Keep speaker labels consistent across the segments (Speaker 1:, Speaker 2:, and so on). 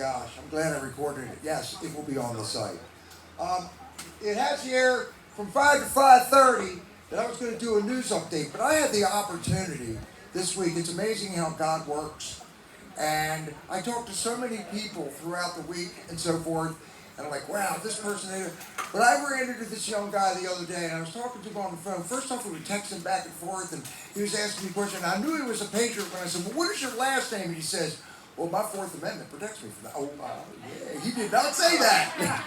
Speaker 1: Gosh, I'm glad I recorded it. Yes, it will be on the site. Um, it has here from 5 to 5:30 that I was going to do a news update, but I had the opportunity this week. It's amazing how God works. And I talked to so many people throughout the week and so forth, and I'm like, wow, this person. But I ran into this young guy the other day, and I was talking to him on the phone. First off, we were texting back and forth, and he was asking me questions. I knew he was a patriot when I said, well, what is your last name? And he says, well, my Fourth Amendment protects me from that. Oh, yeah, he did not say that.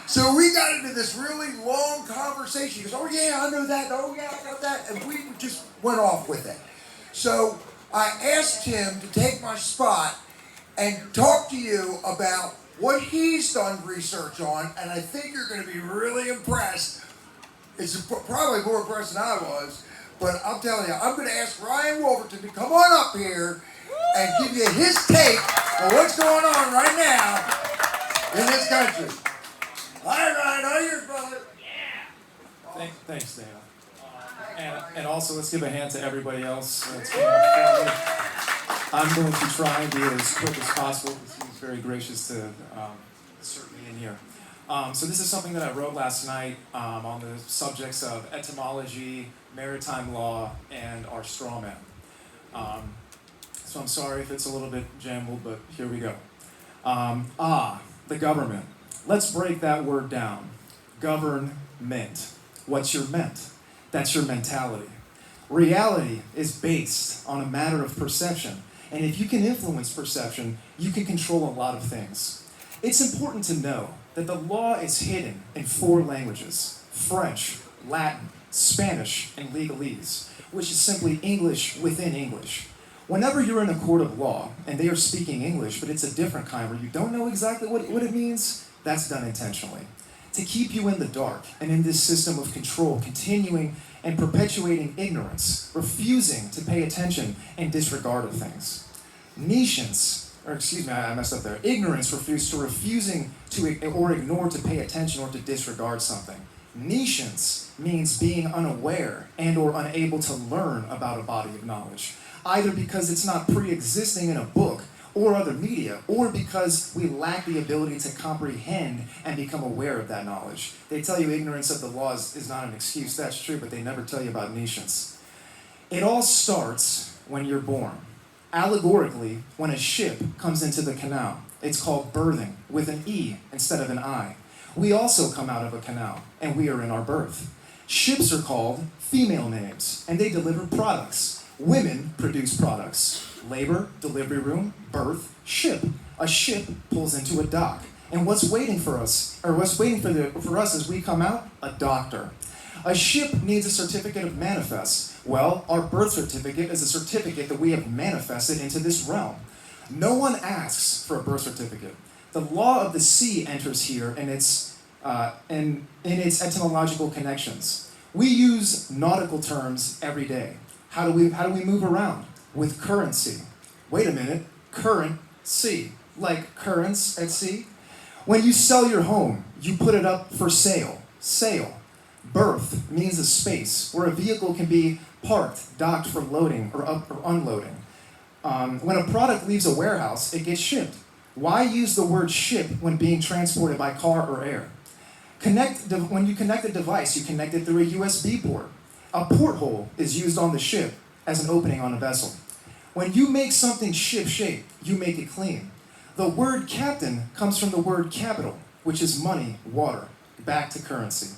Speaker 1: So we got into this really long conversation. He goes, oh, yeah, I know that. Oh, yeah, I got that. And we just went off with it. So I asked him to take my spot and talk to you about what he's done research on, and I think you're going to be really impressed. It's probably more impressed than I was, but I'm telling you, I'm going to ask Ryan Wolverton to come on up here and give you his take on what's going on right now in this country. Hi, Ryan. How are you, brother?
Speaker 2: Thanks, Dana. And also, let's give a hand to everybody else that's came up for me. I'm going to try and be as quick as possible because he was very gracious to insert me in here. So this is something that I wrote last night on the subjects of etymology, maritime law, and our Strawman. So I'm sorry if it's a little bit jumbled, but here we go. The government. Let's break that word down. Government. What's your ment? That's your mentality. Reality is based on a matter of perception. And if you can influence perception, you can control a lot of things. It's important to know that the law is hidden in 4 languages: French, Latin, Spanish, and legalese, which is simply English within English. Whenever you're in a court of law and they are speaking English, but it's a different kind where you don't know exactly what it means, that's done intentionally. To keep you in the dark and in this system of control, continuing and perpetuating ignorance, refusing to pay attention and disregard of things. Ignorance refusing to or ignore to pay attention or to disregard something. Nescience means being unaware and or unable to learn about a body of knowledge, either because it's not pre-existing in a book or other media, or because we lack the ability to comprehend and become aware of that knowledge. They tell you ignorance of the laws is not an excuse. That's true, but they never tell you about nescience. It all starts when you're born. Allegorically, when a ship comes into the canal, it's called birthing, with an E instead of an I. We also come out of a canal, and we are in our birth. Ships are called female names, and they deliver products. Women produce products. Labor, delivery room, birth, ship. A ship pulls into a dock. And what's waiting for us as we come out? A doctor. A ship needs a certificate of manifest. Well, our birth certificate is a certificate that we have manifested into this realm. No one asks for a birth certificate. The law of the sea enters here in its etymological connections. We use nautical terms every day. How do we move around? With currency. Wait a minute, currency, like currents at sea? When you sell your home, you put it up for sale, sale. Berth means a space where a vehicle can be parked, docked for loading or unloading. When a product leaves a warehouse, it gets shipped. Why use the word ship when being transported by car or air? When you connect a device, you connect it through a USB port. A porthole is used on the ship as an opening on a vessel. When you make something ship-shape, you make it clean. The word captain comes from the word capital, which is money, water, back to currency.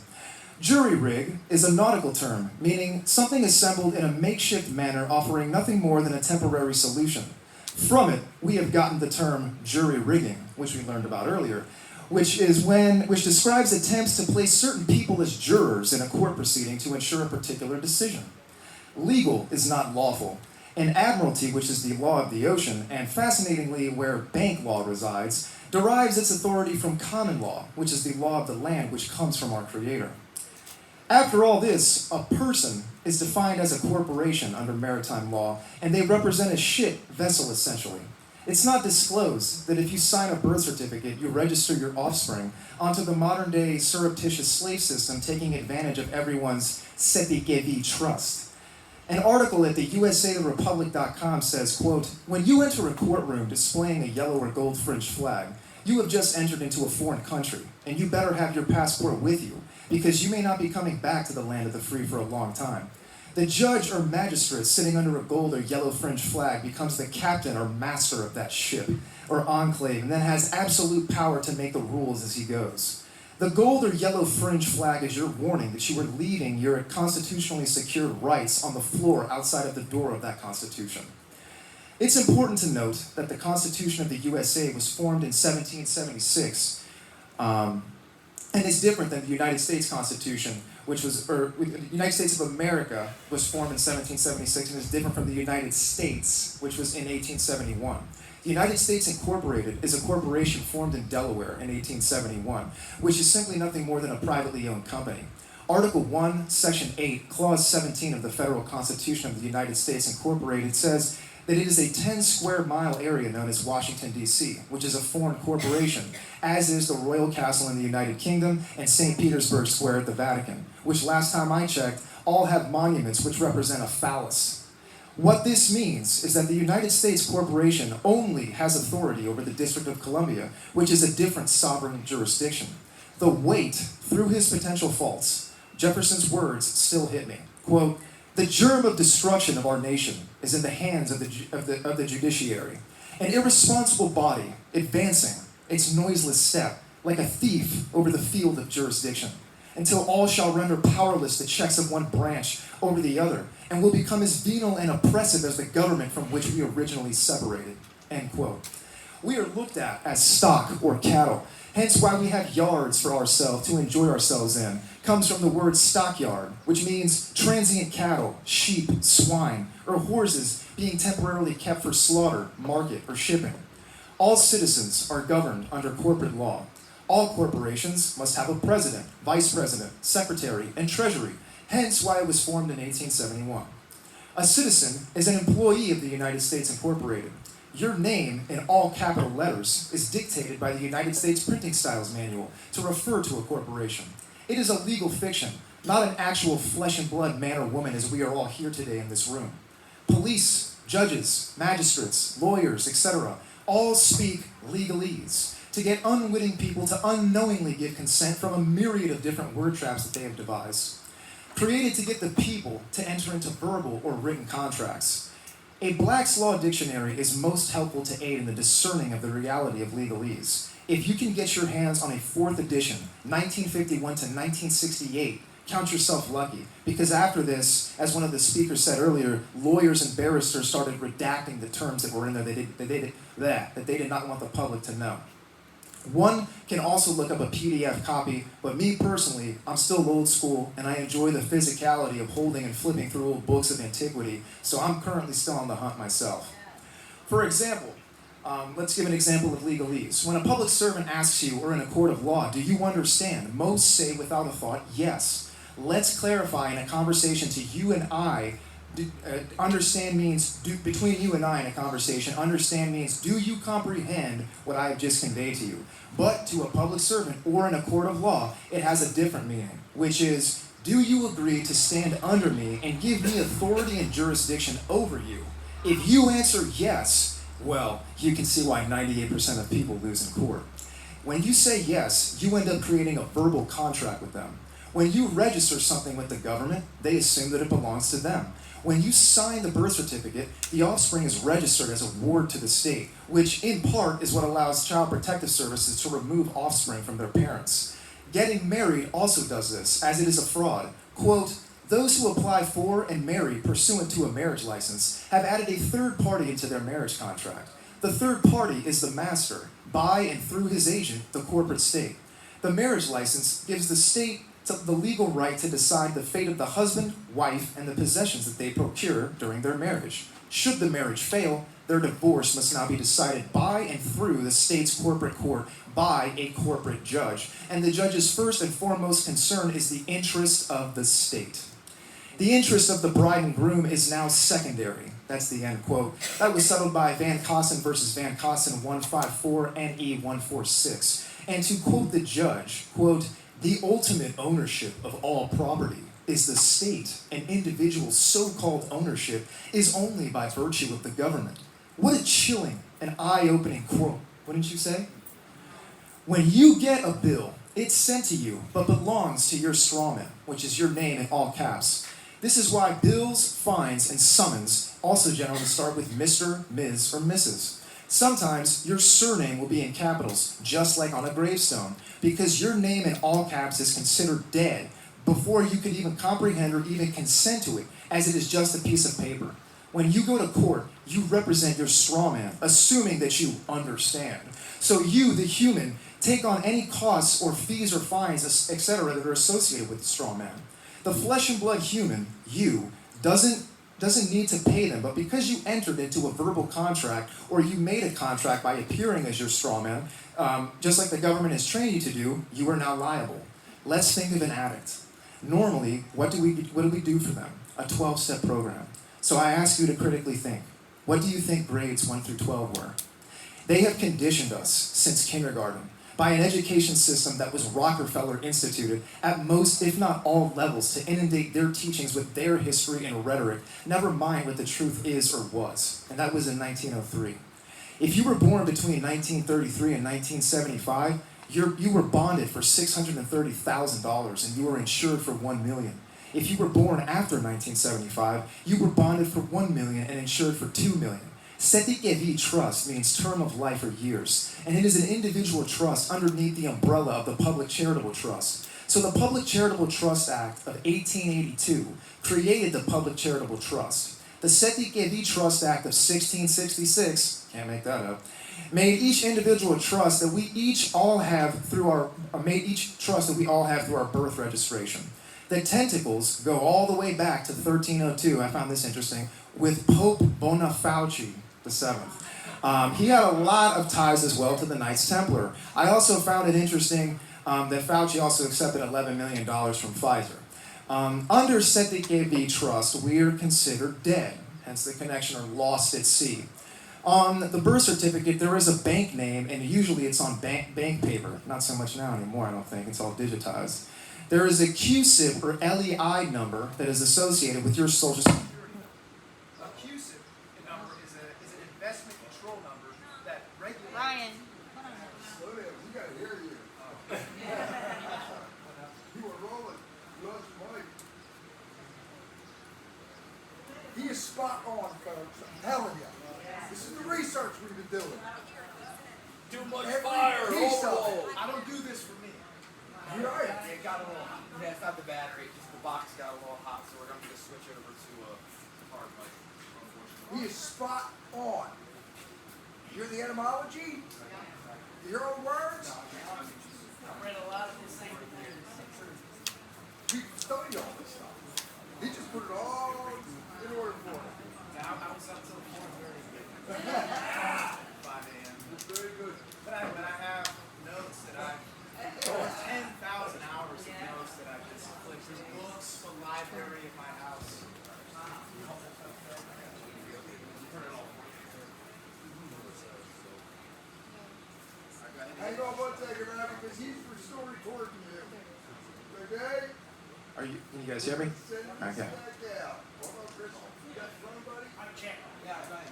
Speaker 2: Jury rig is a nautical term, meaning something assembled in a makeshift manner offering nothing more than a temporary solution. From it, we have gotten the term jury rigging, which we learned about earlier, which describes attempts to place certain people as jurors in a court proceeding to ensure a particular decision. Legal is not lawful. And admiralty, which is the law of the ocean, and fascinatingly where bank law resides, derives its authority from common law, which is the law of the land, which comes from our Creator. After all this, a person is defined as a corporation under maritime law, and they represent a ship, vessel essentially. It's not disclosed that if you sign a birth certificate, you register your offspring onto the modern-day surreptitious slave system taking advantage of everyone's seti que vi trust. An article at the usarepublic.com says, quote, "When you enter a courtroom displaying a yellow or gold fringed flag, you have just entered into a foreign country, and you better have your passport with you, because you may not be coming back to the land of the free for a long time. The judge or magistrate sitting under a gold or yellow fringed flag becomes the captain or master of that ship or enclave, and then has absolute power to make the rules as he goes. The gold or yellow fringe flag is your warning that you are leaving your constitutionally secured rights on the floor outside of the door of that Constitution." It's important to note that the Constitution of the USA was formed in 1776, and is different than the United States Constitution, the United States of America was formed in 1776 and is different from the United States, which was in 1871. The United States Incorporated is a corporation formed in Delaware in 1871, which is simply nothing more than a privately owned company. Article 1, Section 8, Clause 17 of the Federal Constitution of the United States Incorporated says that it is a 10 square mile area known as Washington, D.C., which is a foreign corporation, as is the Royal Castle in the United Kingdom and St. Petersburg Square at the Vatican, which last time I checked, all have monuments which represent a phallus. What this means is that the United States Corporation only has authority over the District of Columbia, which is a different sovereign jurisdiction. The weight, through his potential faults, Jefferson's words still hit me. Quote, "The germ of destruction of our nation is in the hands of the judiciary, an irresponsible body advancing its noiseless step like a thief over the field of jurisdiction, until all shall render powerless the checks of one branch over the other, and will become as venal and oppressive as the government from which we originally separated." End quote. We are looked at as stock or cattle, hence why we have yards for ourselves to enjoy ourselves in. Comes from the word stockyard, which means transient cattle, sheep, swine, or horses being temporarily kept for slaughter, market, or shipping. All citizens are governed under corporate law. All corporations must have a president, vice president, secretary, and treasury, hence why it was formed in 1871. A citizen is an employee of the United States Incorporated. Your name, in all capital letters, is dictated by the United States Printing Styles Manual to refer to a corporation. It is a legal fiction, not an actual flesh and blood man or woman as we are all here today in this room. Police, judges, magistrates, lawyers, etc., all speak legalese to get unwitting people to unknowingly give consent from a myriad of different word traps that they have devised, created to get the people to enter into verbal or written contracts. A Black's Law Dictionary is most helpful to aid in the discerning of the reality of legalese. If you can get your hands on a 4th edition, 1951 to 1968, count yourself lucky, because after this, as one of the speakers said earlier, lawyers and barristers started redacting the terms that were in there that they did not want the public to know. One can also look up a PDF copy, but me personally, I'm still old school, and I enjoy the physicality of holding and flipping through old books of antiquity, so I'm currently still on the hunt myself. For example, let's give an example of legalese. When a public servant asks you, or in a court of law, "Do you understand?" most say without a thought, "Yes." Let's clarify in a conversation to you and I. Understand means, between you and I in a conversation, understand means, do you comprehend what I have just conveyed to you? But to a public servant or in a court of law, it has a different meaning, which is, do you agree to stand under me and give me authority and jurisdiction over you? If you answer yes, well, you can see why 98% of people lose in court. When you say yes, you end up creating a verbal contract with them. When you register something with the government, they assume that it belongs to them. When you sign the birth certificate, the offspring is registered as a ward to the state, which in part is what allows Child Protective Services to remove offspring from their parents. Getting married also does this, as it is a fraud. Quote, "Those who apply for and marry pursuant to a marriage license have added a third party into their marriage contract. The third party is the master, by and through his agent, the corporate state. The marriage license gives the state the legal right to decide the fate of the husband, wife, and the possessions that they procure during their marriage. Should the marriage fail, their divorce must now be decided by and through the state's corporate court by a corporate judge. And the judge's first and foremost concern is the interest of the state. The interest of the bride and groom is now secondary." That's the end quote. That was settled by Van Kossen versus Van Kossen 154 NE 146. And to quote the judge, quote, "The ultimate ownership of all property is the state and individual so-called ownership is only by virtue of the government. What a chilling and eye-opening quote, wouldn't you say? When you get a bill, it's sent to you, but belongs to your strawman, which is your name in all caps. This is why bills, fines, and summons also generally start with Mr., Ms., or Mrs. Sometimes your surname will be in capitals, just like on a gravestone, because your name in all caps is considered dead before you could even comprehend or even consent to it, as it is just a piece of paper. When you go to court, you represent your strawman, assuming that you understand. So you, the human, take on any costs or fees or fines, etc., that are associated with the strawman. The flesh and blood human, you, doesn't need to pay them, but because you entered into a verbal contract or you made a contract by appearing as your strawman, just like the government has trained you to do, you are now liable. Let's think of an addict. Normally, what do we do for them? A 12-step program. So I ask you to critically think. What do you think grades 1 through 12 were? They have conditioned us since kindergarten by an education system that was Rockefeller instituted at most, if not all levels, to inundate their teachings with their history and rhetoric, never mind what the truth is or was. And that was in 1903. If you were born between 1933 and 1975, you were bonded for $630,000 and you were insured for $1 million. If you were born after 1975, you were bonded for $1 million and insured for $2 million. Cestui trust means term of life or years, and it is an individual trust underneath the umbrella of the Public Charitable Trust. So the Public Charitable Trust Act of 1882 created the Public Charitable Trust. The Cestui Trust Act of 1666, can't make that up, made each individual trust that we each all have through our birth registration. The tentacles go all the way back to 1302, I found this interesting, with Pope Boniface VII. He had a lot of ties as well to the Knights Templar. I also found it interesting that Fauci also accepted $11 million from Pfizer. Under Cestui Trust, we are considered dead, hence the connection, or lost at sea. On the birth certificate, there is a bank name, and usually it's on bank paper. Not so much now anymore, I don't think. It's all digitized. There is a QSIP, or LEI number, that is associated with your social security. A QSIP number is an investment control number that regulates...
Speaker 3: Ryan.
Speaker 1: Slow down, we gotta hear you. You were rolling. You lost your mic. He is spot on, folks. I'm telling you. This is the research we've been doing.
Speaker 4: Too much fire, overload.
Speaker 2: I don't do this for me.
Speaker 1: You're right.
Speaker 4: It got a little hot. Yeah, it's not the battery, just the box got a little hot, so we're going to just switch over to hard mic,
Speaker 1: He
Speaker 4: unfortunately.
Speaker 1: is spot on. You're the etymology? Your own words?
Speaker 3: I've read a lot of the same things.
Speaker 1: We study all this stuff. He just put it all in order for us.
Speaker 4: Now I was up till 4:30. 5 a.m.
Speaker 1: Very good.
Speaker 4: But I have notes that over 10,000 hours of notes that I've just flipped. There's books, the library in my house.
Speaker 1: Hang on one second, man, because he's still recording you. Okay?
Speaker 2: Can you guys hear me?
Speaker 1: Send this
Speaker 2: Okay.
Speaker 1: back out. Hold on, Chris. You got the phone, buddy?
Speaker 3: Mic check.
Speaker 4: Yeah, I'm trying to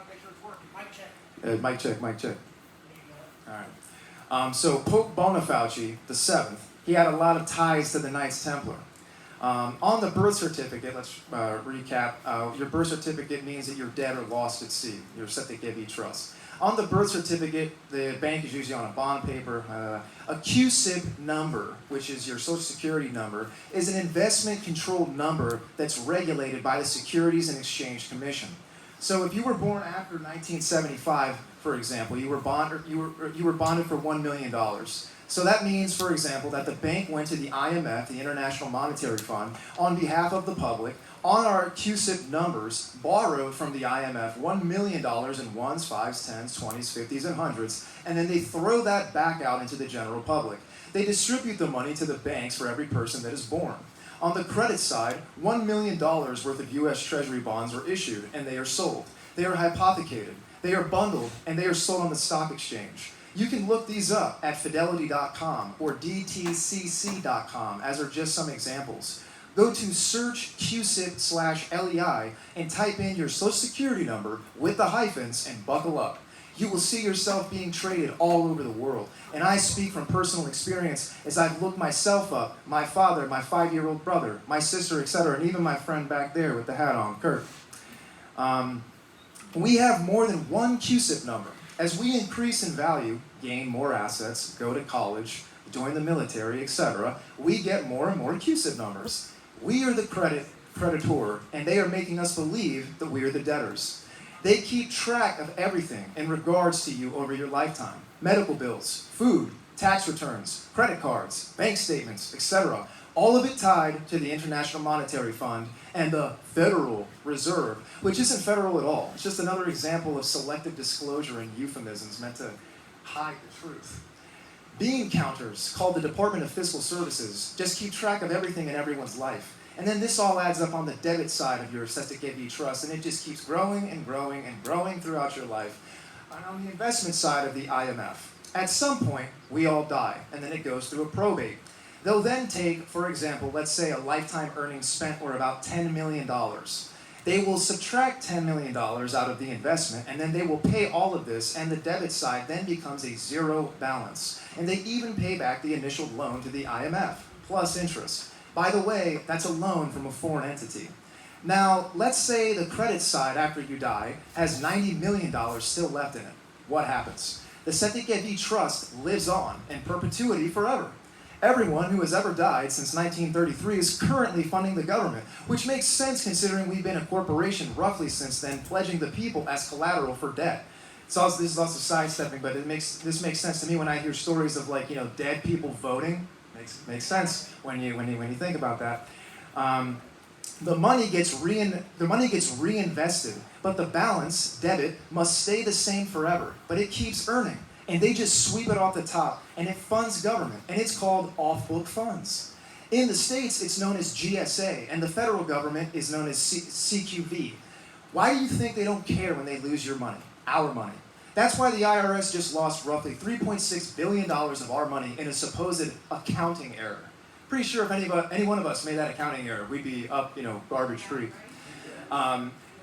Speaker 4: make sure it's working.
Speaker 3: Mic check.
Speaker 2: Mic check, mic check. All right. So Pope Boniface VII, he had a lot of ties to the Knights Templar. On the birth certificate, let's recap. Your birth certificate means that you're dead or lost at sea. Your Cestui trust. On the birth certificate, the bank is usually on a bond paper. A QSIP number, which is your social security number, is an investment controlled number that's regulated by the Securities and Exchange Commission. So if you were born after 1975, for example, you were bonded for $1 million. So that means, for example, that the bank went to the IMF, the International Monetary Fund, on behalf of the public, on our QSIP numbers, borrowed from the IMF $1 million in ones, fives, tens, 20s, 50s, and hundreds, and then they throw that back out into the general public. They distribute the money to the banks for every person that is born. On the credit side, $1 million worth of U.S. Treasury bonds are issued, and they are sold. They are hypothecated, they are bundled, and they are sold on the stock exchange. You can look these up at fidelity.com or dtcc.com, as are just some examples. Go to search QSIP/LEI and type in your social security number with the hyphens and buckle up. You will see yourself being traded all over the world. And I speak from personal experience as I've looked myself up, my father, my 5-year-old brother, my sister, etc., and even my friend back there with the hat on, Kurt. We have more than one QSIP number. As we increase in value, gain more assets, go to college, join the military, etc., we get more and more QSIP numbers. We are the creditor, and they are making us believe that we are the debtors. They keep track of everything in regards to you over your lifetime. Medical bills, food, tax returns, credit cards, bank statements, etc. All of it tied to the International Monetary Fund and the Federal Reserve, which isn't federal at all. It's just another example of selective disclosure and euphemisms meant to hide the truth. Bean counters, called the Department of Fiscal Services, just keep track of everything in everyone's life. And then this all adds up on the debit side of your cestui trust, and it just keeps growing and growing and growing throughout your life. And on the investment side of the IMF, at some point, we all die, and then it goes through a probate. They'll then take, for example, let's say a lifetime earnings spent were about $10 million. They will subtract $10 million out of the investment, and then they will pay all of this, and the debit side then becomes a zero balance. And they even pay back the initial loan to the IMF, plus interest. By the way, that's a loan from a foreign entity. Now, let's say the credit side, after you die, has $90 million still left in it. What happens? The cestui trust lives on in perpetuity forever. Everyone who has ever died since 1933 is currently funding the government, which makes sense considering we've been a corporation roughly since then, pledging the people as collateral for debt. This is also sidestepping, but this makes sense to me when I hear stories of dead people voting. Makes sense when you think about that. The money gets reinvested, but the balance, debit, must stay the same forever. But it keeps earning. And they just sweep it off the top, and it funds government, and it's called off-book funds. In the States, it's known as GSA, and the federal government is known as CQV. Why do you think they don't care when they lose your money, our money? That's why the IRS just lost roughly $3.6 billion of our money in a supposed accounting error. Pretty sure if any one of us made that accounting error, we'd be up, garbage creek.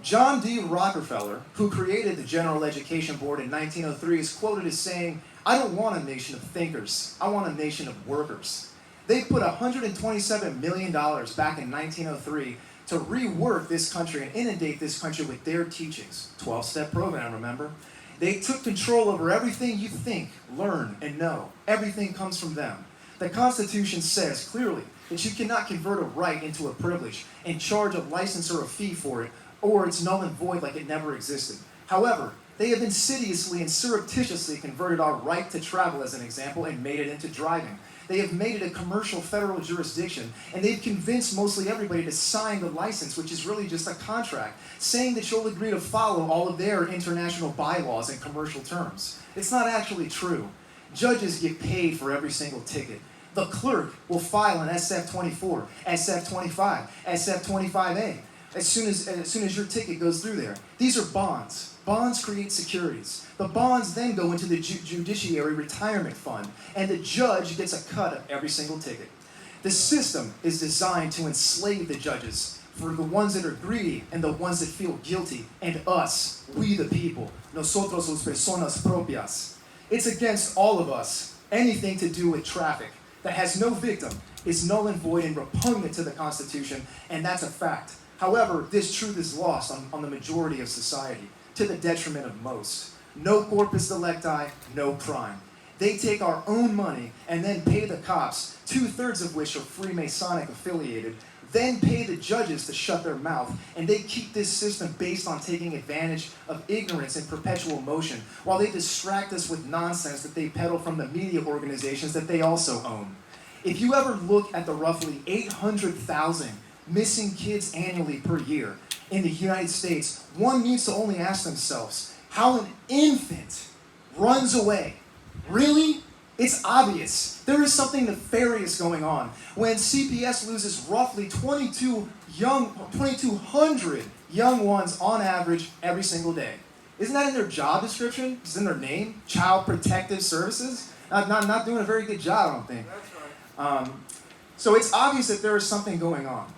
Speaker 2: John D. Rockefeller, who created the General Education Board in 1903, is quoted as saying, "I don't want a nation of thinkers, I want a nation of workers." They put $127 million back in 1903 to rework this country and inundate this country with their teachings. 12-step program, remember? They took control over everything you think, learn, and know. Everything comes from them. The Constitution says clearly that you cannot convert a right into a privilege and charge a license or a fee for it, or it's null and void like it never existed. However, they have insidiously and surreptitiously converted our right to travel, as an example, and made it into driving. They have made it a commercial federal jurisdiction, and they've convinced mostly everybody to sign the license, which is really just a contract, saying that you'll agree to follow all of their international bylaws and commercial terms. It's not actually true. Judges get paid for every single ticket. The clerk will file an SF-24, SF-25, SF-25A. As soon as your ticket goes through there. These are bonds. Bonds create securities. The bonds then go into the judiciary retirement fund, and the judge gets a cut of every single ticket. The system is designed to enslave the judges for the ones that are greedy and the ones that feel guilty, and us, we the people, nosotros las personas propias. It's against all of us. Anything to do with traffic that has no victim is null and void and repugnant to the Constitution, and that's a fact. However, this truth is lost on the majority of society, to the detriment of most. No corpus delicti, no crime. They take our own money and then pay the cops, 2/3 of which are Freemasonic affiliated, then pay the judges to shut their mouth, and they keep this system based on taking advantage of ignorance and perpetual motion, while they distract us with nonsense that they peddle from the media organizations that they also own. If you ever look at the roughly 800,000 missing kids annually per year in the United States, one needs to only ask themselves how an infant runs away. Really? It's obvious. There is something nefarious going on when CPS loses roughly 2,200 young ones on average every single day. Isn't that in their job description? It's in their name? Child Protective Services? Not doing a very good job, I don't think.
Speaker 4: That's right.
Speaker 2: So it's obvious that there is something going on.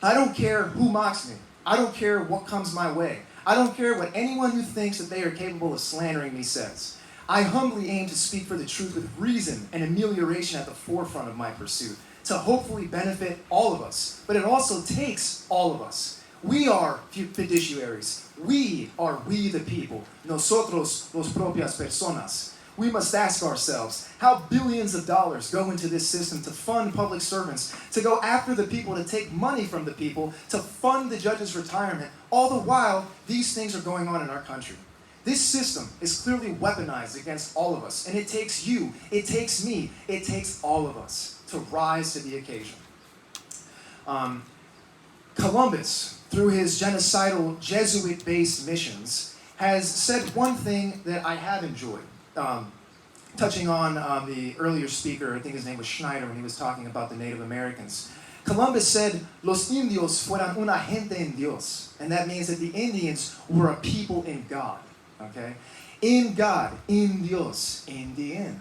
Speaker 2: I don't care who mocks me. I don't care what comes my way. I don't care what anyone who thinks that they are capable of slandering me says. I humbly aim to speak for the truth with reason and amelioration at the forefront of my pursuit, to hopefully benefit all of us. But it also takes all of us. We are fiduciaries. We are we the people. Nosotros los propias personas. We must ask ourselves how billions of dollars go into this system to fund public servants, to go after the people, to take money from the people, to fund the judge's retirement, all the while these things are going on in our country. This system is clearly weaponized against all of us, and it takes you, it takes me, it takes all of us to rise to the occasion. Columbus, through his genocidal Jesuit-based missions, has said one thing that I have enjoyed. Touching on the earlier speaker, I think his name was Schneider, when he was talking about the Native Americans. Columbus said, "Los indios fueran una gente en Dios," and that means that the Indians were a people in God. Okay, in God, in Dios, in the end.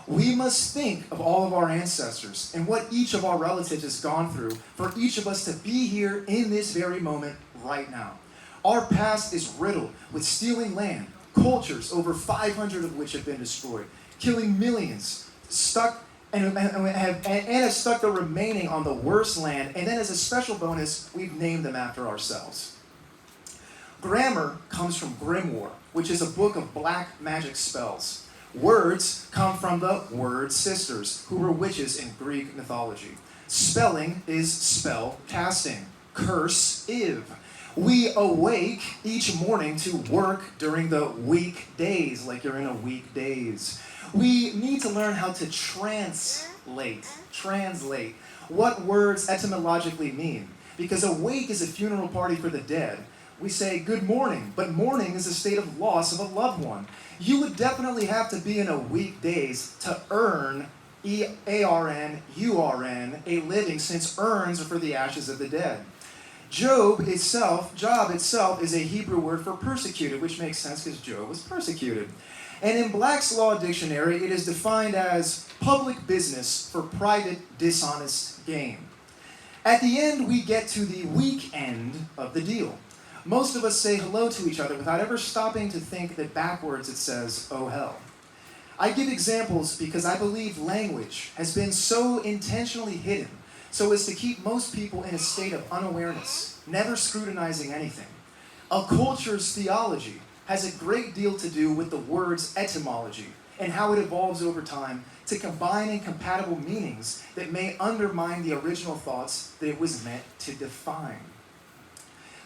Speaker 2: We must think of all of our ancestors and what each of our relatives has gone through for each of us to be here in this very moment right now. Our past is riddled with stealing land, cultures, over 500 of which have been destroyed, killing millions, have stuck the remaining on the worst land, and then as a special bonus, we've named them after ourselves. Grammar comes from grimoire, which is a book of black magic spells. Words come from the word sisters, who were witches in Greek mythology. Spelling is spell casting. Cursive. We awake each morning to work during the weekdays, like you're in a weekdays. We need to learn how to translate what words etymologically mean. Because a wake is a funeral party for the dead. We say good morning, but mourning is a state of loss of a loved one. You would definitely have to be in a weekdays to earn EARN, a living, since urns are for the ashes of the dead. Job itself is a Hebrew word for persecuted, which makes sense because Job was persecuted. And in Black's Law Dictionary, it is defined as public business for private dishonest gain. At the end, we get to the weak end of the deal. Most of us say hello to each other without ever stopping to think that backwards it says, oh hell. I give examples because I believe language has been so intentionally hidden so as to keep most people in a state of unawareness, never scrutinizing anything. A culture's theology has a great deal to do with the word's etymology and how it evolves over time to combine incompatible meanings that may undermine the original thoughts that it was meant to define.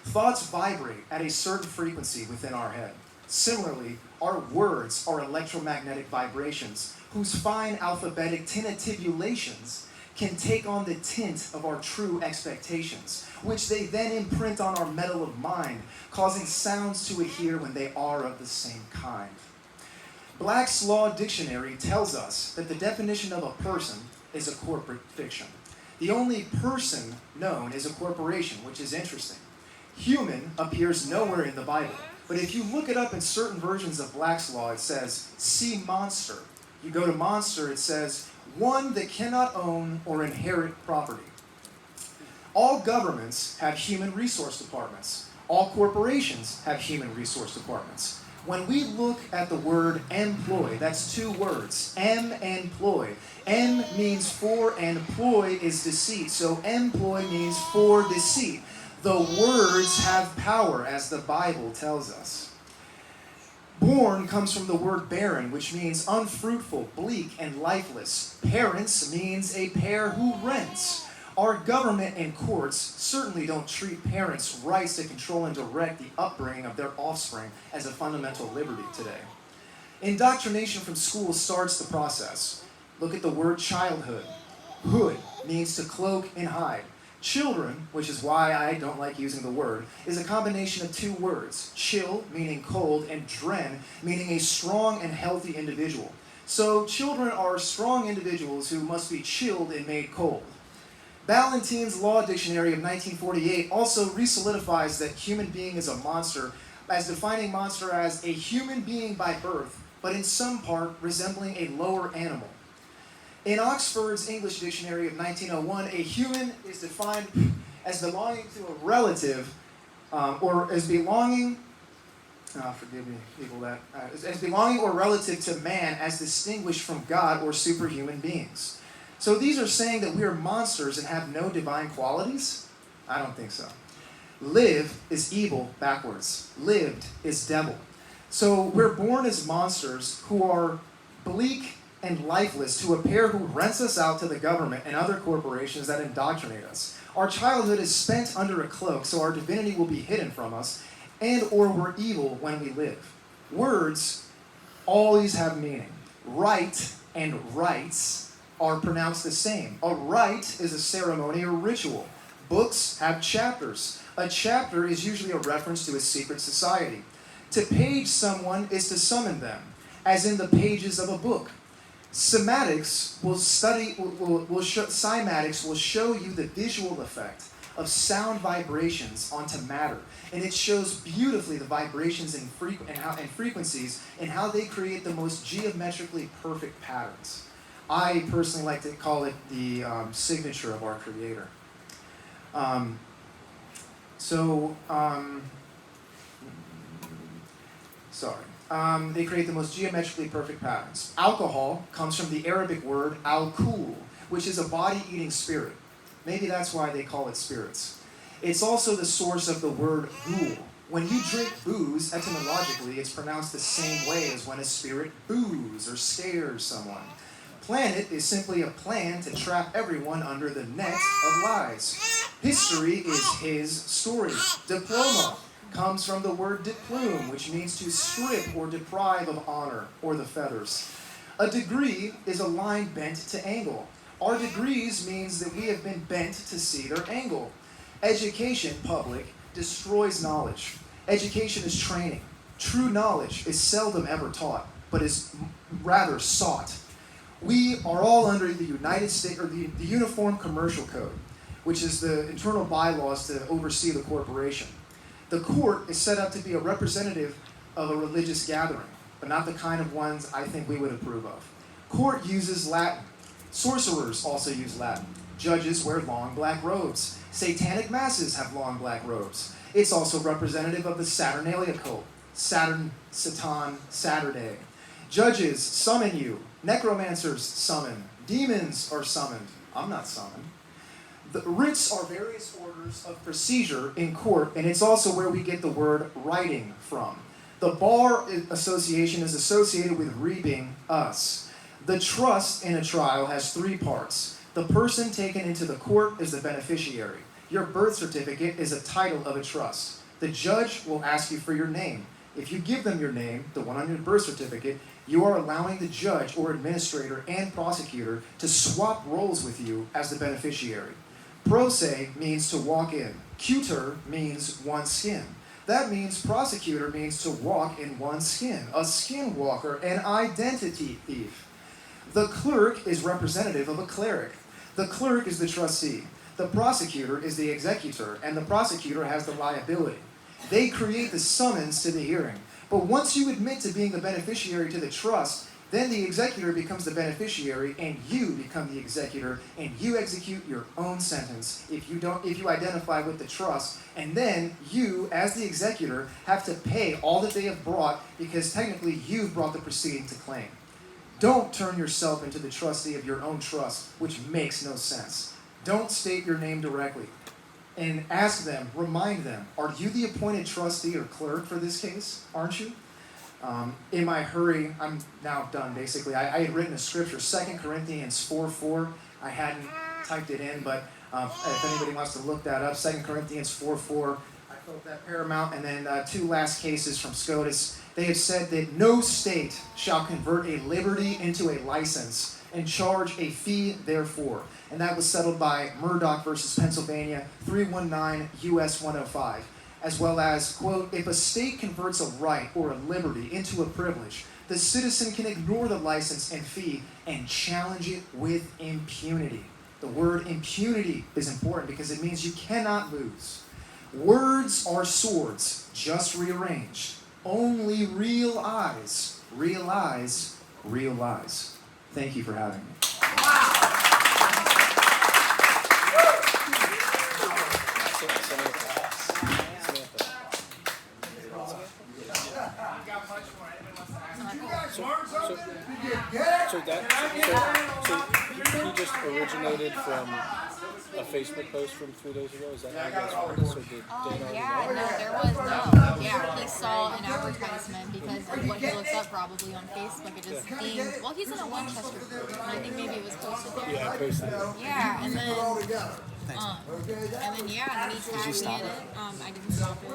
Speaker 2: Thoughts vibrate at a certain frequency within our head. Similarly, our words are electromagnetic vibrations whose fine alphabetic tinnitivulations can take on the tint of our true expectations, which they then imprint on our metal of mind, causing sounds to adhere when they are of the same kind. Black's Law Dictionary tells us that the definition of a person is a corporate fiction. The only person known is a corporation, which is interesting. Human appears nowhere in the Bible, but if you look it up in certain versions of Black's Law, it says, see monster. You go to monster, it says, one that cannot own or inherit property. All governments have human resource departments. All corporations have human resource departments. When we look at the word employ, that's two words, employ. Em means for and ploy is deceit, so employ means for deceit. The words have power, as the Bible tells us. Born comes from the word barren, which means unfruitful, bleak, and lifeless. Parents means a pair who rents. Our government and courts certainly don't treat parents' rights to control and direct the upbringing of their offspring as a fundamental liberty today. Indoctrination from school starts the process. Look at the word childhood. Hood means to cloak and hide. Children, which is why I don't like using the word, is a combination of two words. Chill, meaning cold, and dren, meaning a strong and healthy individual. So children are strong individuals who must be chilled and made cold. Ballantyne's Law Dictionary of 1948 also resolidifies that human being is a monster, as defining monster as a human being by birth, but in some part resembling a lower animal. In Oxford's English Dictionary of 1901, a human is defined as belonging to a relative, or as belonging, forgive me, people, as belonging or relative to man as distinguished from God or superhuman beings. So these are saying that we are monsters and have no divine qualities? I don't think so. Live is evil backwards. Lived is devil. So we're born as monsters who are bleak and lifeless to a pair who rents us out to the government and other corporations that indoctrinate us. Our childhood is spent under a cloak, so our divinity will be hidden from us, and or we're evil when we live. Words always have meaning. Right and rights are pronounced the same. A rite is a ceremony or ritual. Books have chapters. A chapter is usually a reference to a secret society. To page someone is to summon them, as in the pages of a book. Cymatics will show you the visual effect of sound vibrations onto matter, and it shows beautifully the vibrations and frequencies and how they create the most geometrically perfect patterns. I personally like to call it the signature of our Creator. They create the most geometrically perfect patterns. Alcohol comes from the Arabic word al-kul, which is a body-eating spirit. Maybe that's why they call it spirits. It's also the source of the word ghoul. When you drink booze, etymologically, it's pronounced the same way as when a spirit boos or scares someone. Planet is simply a plan to trap everyone under the net of lies. History is his story. Diploma comes from the word diplume, which means to strip or deprive of honor or the feathers. A degree is a line bent to angle. Our degrees means that we have been bent to see their angle. Education, public, destroys knowledge. Education is training. True knowledge is seldom ever taught, but is rather sought. We are all under the United States, or the Uniform Commercial Code, which is the internal bylaws to oversee the corporation. The court is set up to be a representative of a religious gathering, but not the kind of ones I think we would approve of. Court uses Latin. Sorcerers also use Latin. Judges wear long black robes. Satanic masses have long black robes. It's also representative of the Saturnalia cult. Saturn, Satan, Saturday. Judges summon you. Necromancers summon. Demons are summoned. I'm not summoned. The writs are various orders of procedure in court, and it's also where we get the word writing from. The bar association is associated with reaping us. The trust in a trial has three parts. The person taken into the court is the beneficiary. Your birth certificate is a title of a trust. The judge will ask you for your name. If you give them your name, the one on your birth certificate, you are allowing the judge or administrator and prosecutor to swap roles with you as the beneficiary. Pro se means to walk in. Cuter means one skin. That means prosecutor means to walk in one skin. A skinwalker, an identity thief. The clerk is representative of a cleric. The clerk is the trustee. The prosecutor is the executor, and the prosecutor has the liability. They create the summons to the hearing. But once you admit to being the beneficiary to the trust, then the executor becomes the beneficiary, and you become the executor, and you execute your own sentence if you identify with the trust, and then you, as the executor, have to pay all that they have brought because technically you've brought the proceeding to claim. Don't turn yourself into the trustee of your own trust, which makes no sense. Don't state your name directly. And ask them, remind them, are you the appointed trustee or clerk for this case? Aren't you? In my hurry, I'm now done basically. I had written a scripture, 2 Corinthians 4:4. I hadn't typed it in, but if anybody wants to look that up, 2 Corinthians 4:4. I felt that paramount. And then two last cases from SCOTUS. They have said that no state shall convert a liberty into a license and charge a fee therefore. And that was settled by Murdoch versus Pennsylvania, 319 U.S. 105. As well as, quote, if a state converts a right or a liberty into a privilege, the citizen can ignore the license and fee and challenge it with impunity. The word impunity is important because it means you cannot lose. Words are swords, just rearranged. Only real eyes realize real lies. Thank you for having me.
Speaker 5: He just originated from a Facebook post from 3 days ago. Is that how you guys found this, or did Dan already
Speaker 6: Yeah,
Speaker 5: know?
Speaker 6: no, there was no. Yeah, he saw an advertisement because of what he looks up probably on Facebook. It just deemed, well, he's in a Winchester group, and I think maybe it was posted there.
Speaker 5: Yeah, I posted it.
Speaker 6: Yeah, and then, yeah, and then he tagged me in it. I didn't stop it.